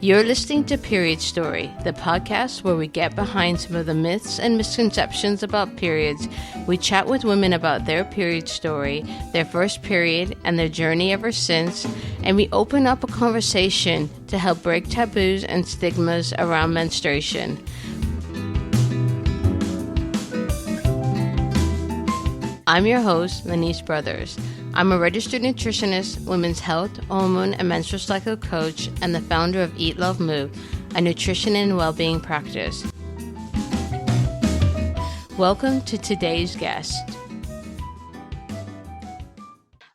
You're listening to Period Story, the podcast where we get behind some of the myths and misconceptions about periods. We chat with women about their period story, their first period, and their journey ever since, and we open up a conversation to help break taboos and stigmas around menstruation. I'm your host, Lanice Brothers. I'm a registered nutritionist, women's health, hormone, and menstrual cycle coach, and the founder of Eat, Love, Move, a nutrition and well-being practice. Welcome to today's guest.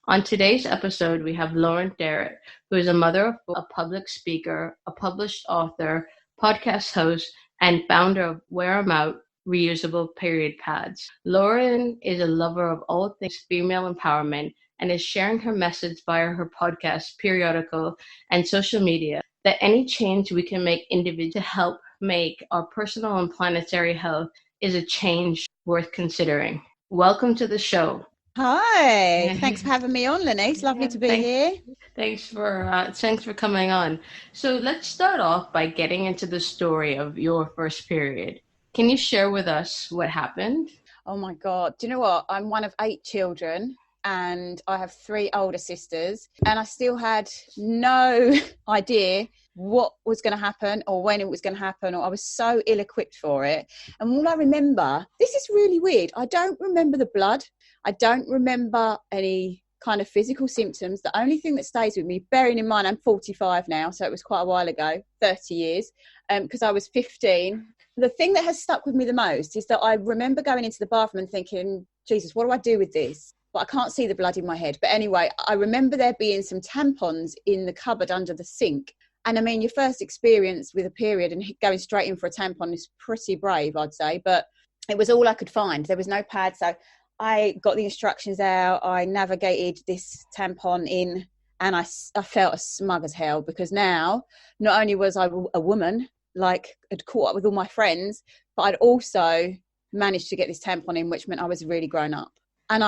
On today's episode, we have Lauren Derrett, who is a mother, a public speaker, a published author, podcast host, and founder of Wear 'Em Out, reusable period pads. Lauren is a lover of all things female empowerment and is sharing her message via her podcast, periodical, and social media that any change we can make individually to help make our personal and planetary health is a change worth considering. Welcome to the show. Hi, thanks for having me on, Lanice. Lovely to be here. Thanks for coming on. So let's start off by getting into the story of your first period. Can you share with us what happened? Oh my God. Do you know what? I'm one of 8 children and I have 3 older sisters, and I still had no idea what was going to happen or when it was going to happen, or I was so ill-equipped for it. And all I remember, this is really weird, I don't remember the blood. I don't remember any kind of physical symptoms. The only thing that stays with me, bearing in mind I'm 45 now, so it was quite a while ago, 30 years, because I was 15. The thing that has stuck with me the most is that I remember going into the bathroom and thinking, Jesus, what do I do with this? But I can't see the blood in my head. But anyway, I remember there being some tampons in the cupboard under the sink. And I mean, your first experience with a period and going straight in for a tampon is pretty brave, I'd say. But it was all I could find. There was no pad. So I got the instructions out. I navigated this tampon in, and I felt as smug as hell, because now not only was I a woman, like had caught up with all my friends, but I'd also managed to get this tampon in, which meant I was really grown up. And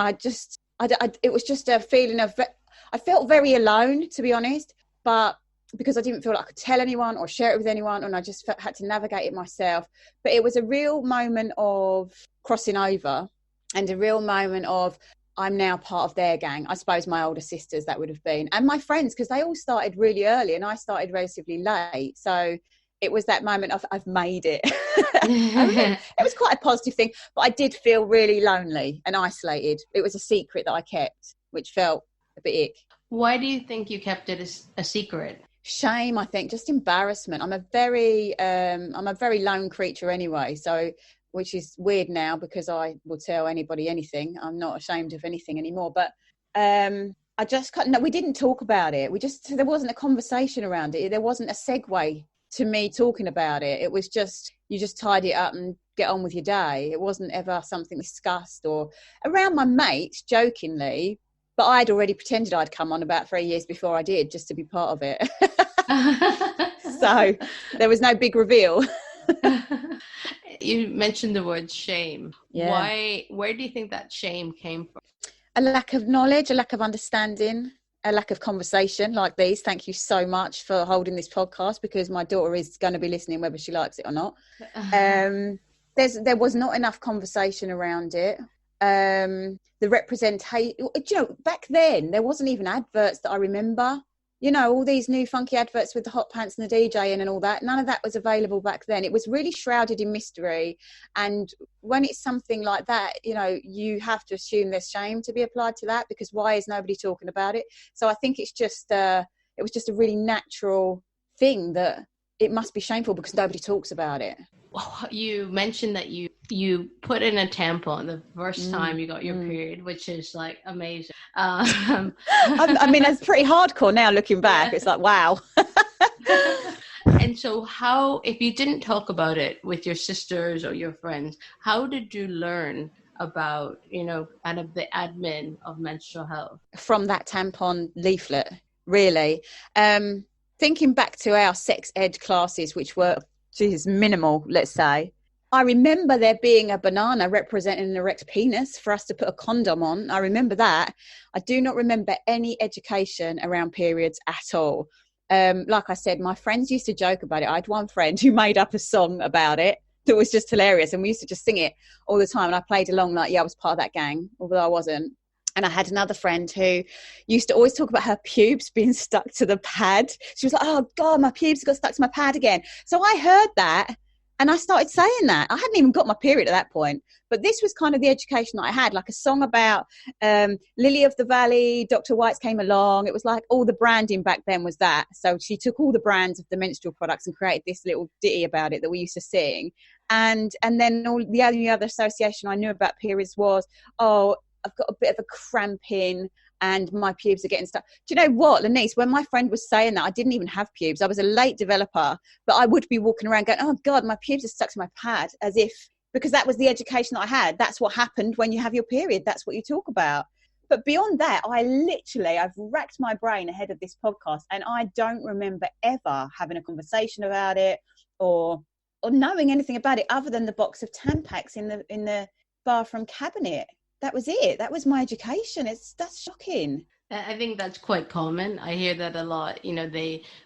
it was just a feeling of, I felt very alone, to be honest, but because I didn't feel like I could tell anyone or share it with anyone, and I just had to navigate it myself. But it was a real moment of crossing over, and a real moment of, I'm now part of their gang. I suppose my older sisters, that would have been, and my friends, because they all started really early and I started relatively late. So it was that moment of, I've made it. It was quite a positive thing, but I did feel really lonely and isolated. It was a secret that I kept, which felt a bit ick. Why do you think you kept it as a secret? Shame, I think, just embarrassment. I'm a very lone creature anyway, so, which is weird now because I will tell anybody anything. I'm not ashamed of anything anymore, but I just can't, no, we didn't talk about it. There wasn't a conversation around it. There wasn't a segue to me talking about it. It was just, you just tidy it up and get on with your day. It wasn't ever something discussed or around my mates, jokingly, but I'd already pretended I'd come on about 3 years before I did, just to be part of it. So there was no big reveal. You mentioned the word shame. Yeah. Where do you think that shame came from? A lack of knowledge, a lack of understanding, a lack of conversation like these. Thank you so much for holding this podcast, because my daughter is going to be listening whether she likes it or not. There was not enough conversation around it. The representation, back then there wasn't even adverts that I remember. All these new funky adverts with the hot pants and the DJ and all that. None of that was available back then. It was really shrouded in mystery. And when it's something like that, you have to assume there's shame to be applied to that, because why is nobody talking about it? So I think it's just, it was just a really natural thing that it must be shameful because nobody talks about it. Well, you mentioned that you put in a tampon the first time you got your period, which is like amazing. I mean, it's pretty hardcore now looking back. Yeah. It's like, wow. And so if you didn't talk about it with your sisters or your friends, how did you learn about, kind of the admin of menstrual health? From that tampon leaflet, really. Thinking back to our sex ed classes, which were minimal, let's say, I remember there being a banana representing an erect penis for us to put a condom on. I remember that. I do not remember any education around periods at all. like I said, my friends used to joke about it. I had one friend who made up a song about it that was just hilarious, and we used to just sing it all the time, and I played along like, yeah, I was part of that gang, although I wasn't. And I had another friend who used to always talk about her pubes being stuck to the pad. She was like, oh God, my pubes got stuck to my pad again. So I heard that and I started saying that. I hadn't even got my period at that point. But this was kind of the education that I had, like a song about Lily of the Valley, Dr. White's came along. It was like all the branding back then was that. So she took all the brands of the menstrual products and created this little ditty about it that we used to sing. And then all the only other association I knew about periods was, oh, I've got a bit of a cramping and my pubes are getting stuck. Do you know what, Lanice, when my friend was saying that, I didn't even have pubes. I was a late developer, but I would be walking around going, oh God, my pubes are stuck to my pad, as if, because that was the education that I had. That's what happened when you have your period. That's what you talk about. But beyond that, I've racked my brain ahead of this podcast and I don't remember ever having a conversation about it or knowing anything about it other than the box of Tampax in the bathroom cabinet. That was it. That was my education. That's shocking. I think that's quite common. I hear that a lot. You know,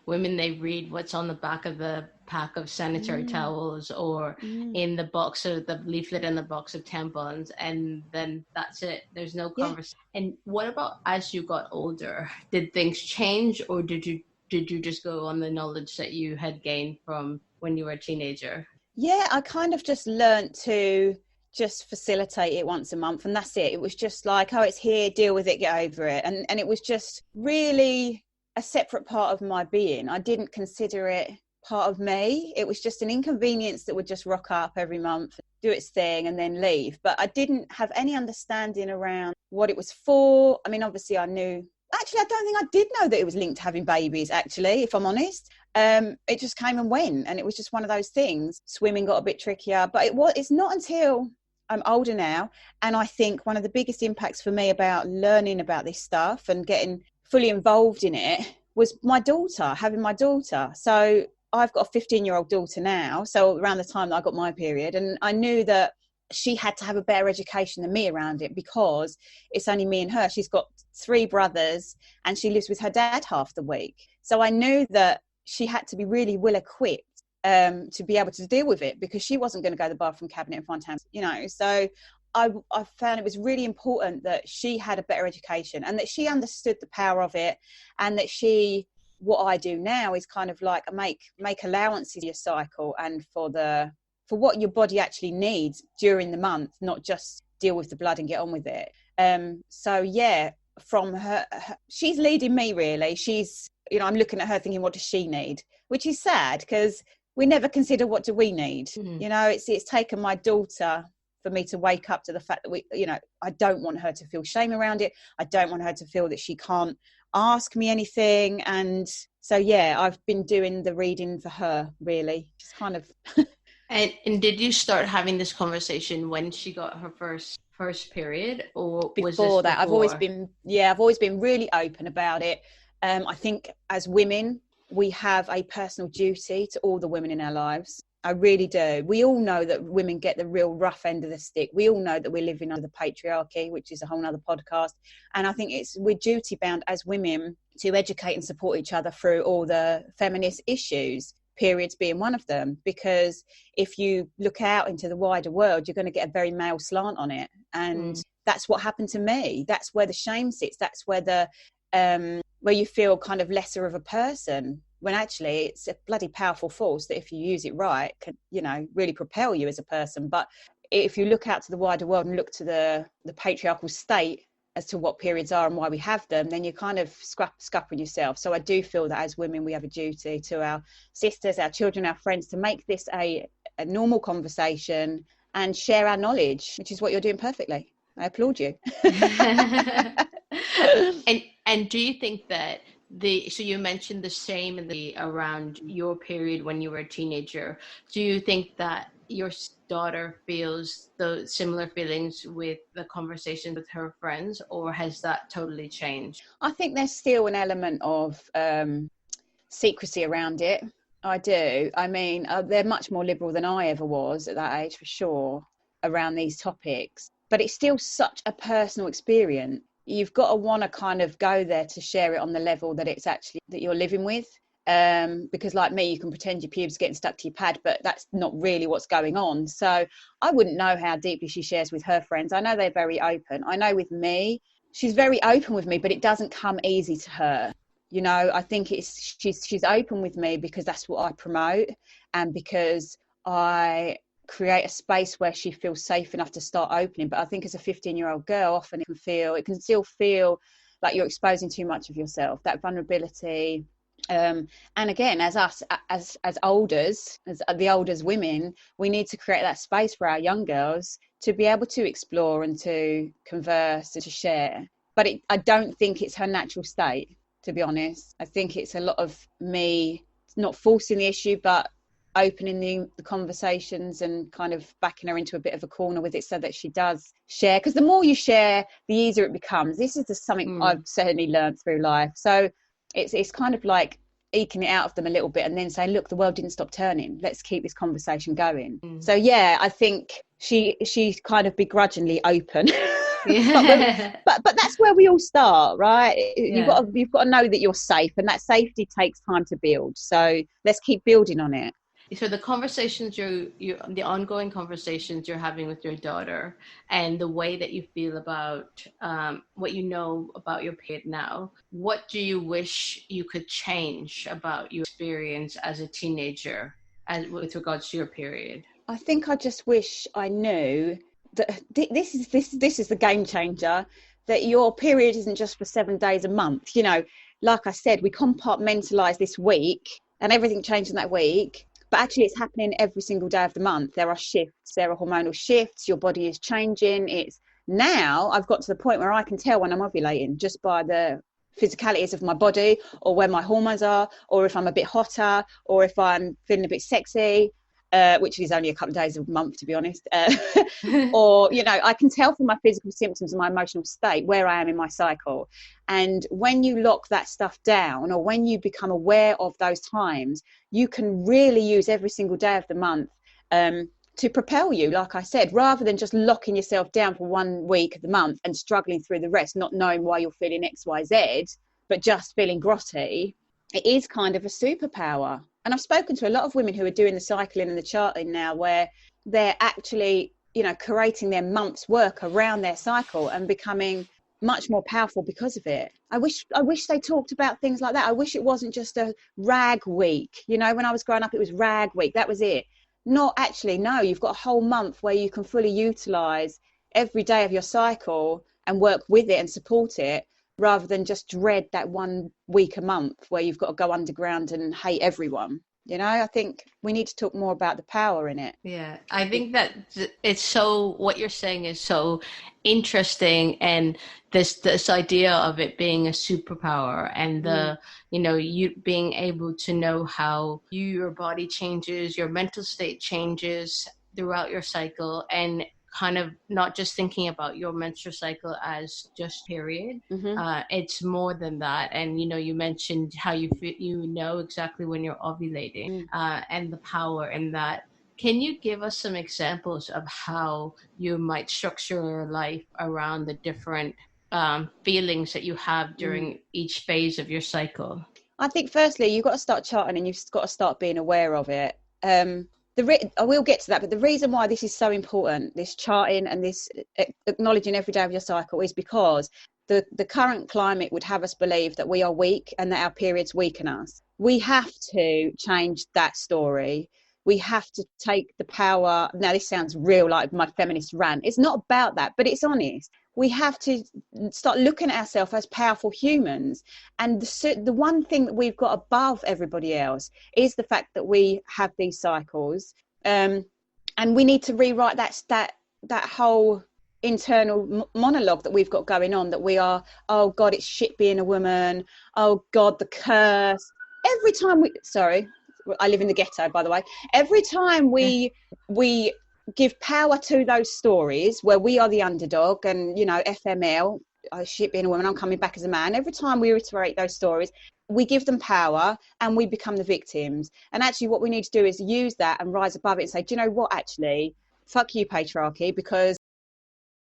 women read what's on the back of the pack of sanitary towels or in the box of the leaflet in the box of tampons, and then that's it. There's no conversation. And what about as you got older? Did things change, or did you just go on the knowledge that you had gained from when you were a teenager? Yeah, I kind of just learned to just facilitate it once a month, and that's it. It was just like, oh, it's here, deal with it, get over it. And it was just really a separate part of my being. I didn't consider it part of me. It was just an inconvenience that would just rock up every month, do its thing and then leave. But I didn't have any understanding around what it was for. I mean, obviously I knew, actually I don't think I did know that it was linked to having babies, actually, if I'm honest. It just came and went, and it was just one of those things. Swimming got a bit trickier, but it's not until I'm older now, and I think one of the biggest impacts for me about learning about this stuff and getting fully involved in it was having my daughter. So I've got a 15-year-old daughter now, so around the time that I got my period, and I knew that she had to have a better education than me around it because it's only me and her. She's got 3 brothers and she lives with her dad half the week. So I knew that she had to be really well equipped to be able to deal with it, because she wasn't going to go to the bathroom cabinet and find tampons, you know. So I found it was really important that she had a better education and that she understood the power of it, and that what I do now is kind of like make allowances for your cycle and for what your body actually needs during the month, not just deal with the blood and get on with it. So yeah, from her, she's leading me really. She's, you know, I'm looking at her thinking, what does she need? Which is sad because we never consider what do we need. You know, it's taken my daughter for me to wake up to the fact that I don't want her to feel shame around it. I don't want her to feel that she can't ask me anything. And so, yeah, I've been doing the reading for her really. Just kind of. And did you start having this conversation when she got her first period, or was before this that? I've always been really open about it. I think as women, we have a personal duty to all the women in our lives. I really do. We all know that women get the real rough end of the stick. We all know that we're living under the patriarchy, which is a whole nother podcast. And I think we're duty bound as women to educate and support each other through all the feminist issues, periods being one of them. Because if you look out into the wider world, you're going to get a very male slant on it. And that's what happened to me. That's where the shame sits. That's where where you feel kind of lesser of a person, when actually it's a bloody powerful force that if you use it right can, you know, really propel you as a person. But if you look out to the wider world and look to the patriarchal state as to what periods are and why we have them, then you kind of scuppering yourself. So I do feel that as women we have a duty to our sisters, our children, our friends, to make this a normal conversation and share our knowledge, which is what you're doing perfectly. I applaud you. And do you think that so you mentioned the same around your period when you were a teenager. Do you think that your daughter feels those similar feelings with the conversation with her friends, or has that totally changed? I think there's still an element of secrecy around it. I do. I mean, they're much more liberal than I ever was at that age, for sure, around these topics. But it's still such a personal experience. You've got to want to kind of go there to share it on the level that it's actually that you're living with. because like me, you can pretend your pubes getting stuck to your pad, but that's not really what's going on. So I wouldn't know how deeply she shares with her friends. I know they're very open. I know with me, she's very open with me, but it doesn't come easy to her. You know, I think she's open with me because that's what I promote, and because I create a space where she feels safe enough to start opening. But I think as a 15-year-old girl, often it can still feel like you're exposing too much of yourself, that vulnerability. And again, as elders, as the elders women, we need to create that space for our young girls to be able to explore and to converse and to share. But I don't think it's her natural state, to be honest. I think it's a lot of me not forcing the issue, but opening the conversations and kind of backing her into a bit of a corner with it so that she does share. Because the more you share, the easier it becomes. This is something I've certainly learned through life. So it's kind of like eking it out of them a little bit and then saying, look, the world didn't stop turning. Let's keep this conversation going. So yeah, I think she's kind of begrudgingly open. Yeah. but that's where we all start, right? Yeah. You've got to know that you're safe, and that safety takes time to build. So let's keep building on it. So the conversations the ongoing conversations you're having with your daughter, and the way that you feel about what you know about your period now, what do you wish you could change about your experience as a teenager with regards to your period? I think I just wish I knew that this is the game changer, that your period isn't just for 7 days a month. You know, like I said, we compartmentalize this week and everything changed in that week. But actually it's happening every single day of the month. There are shifts, there are hormonal shifts, your body is changing. It's now I've got to the point where I can tell when I'm ovulating just by the physicalities of my body, or where my hormones are, or if I'm a bit hotter, or if I'm feeling a bit sexy, which is only a couple of days a month, to be honest. Or, you know, I can tell from my physical symptoms and my emotional state where I am in my cycle. And when you lock that stuff down, or when you become aware of those times, you can really use every single day of the month to propel you, like I said, rather than just locking yourself down for 1 week of the month and struggling through the rest, not knowing why you're feeling X, Y, Z, but just feeling grotty. It is kind of a superpower. And I've spoken to a lot of women who are doing the cycling and the charting now, where they're actually, you know, creating their month's work around their cycle and becoming much more powerful because of it. I wish they talked about things like that. I wish it wasn't just a rag week. You know, when I was growing up, it was rag week. That was it. Not actually, no, you've got a whole month where you can fully utilize every day of your cycle and work with it and support it, rather than just dread that 1 week a month where you've got to go underground and hate everyone. You know, I think we need to talk more about the power in it. Yeah, I think that what you're saying is so interesting, and this idea of it being a superpower, and you know, you being able to know how your body changes, your mental state changes throughout your cycle, and kind of not just thinking about your menstrual cycle as just period. It's more than that. And, you know, you mentioned how you feel, you know exactly when you're ovulating, and the power in that. Can you give us some examples of how you might structure your life around the different feelings that you have during each phase of your cycle? I think firstly, you've got to start charting, and you've got to start being aware of it. I will get to that, but the reason why this is so important, this charting and this acknowledging every day of your cycle, is because the current climate would have us believe that we are weak and that our periods weaken us. We have to change that story. We have to take the power. Now, this sounds real like my feminist rant. It's not about that, but it's honest. We have to start looking at ourselves as powerful humans. And the one thing that we've got above everybody else is the fact that we have these cycles. And we need to rewrite that whole internal monologue that we've got going on, that we are, oh God, it's shit being a woman. Oh God, the curse. Every time I live in the ghetto, by the way. Every time we give power to those stories where we are the underdog, and, you know, FML, oh, shit being a woman, I'm coming back as a man. Every time we reiterate those stories, we give them power and we become the victims. And actually what we need to do is use that and rise above it and say, do you know what, actually, fuck you, patriarchy, because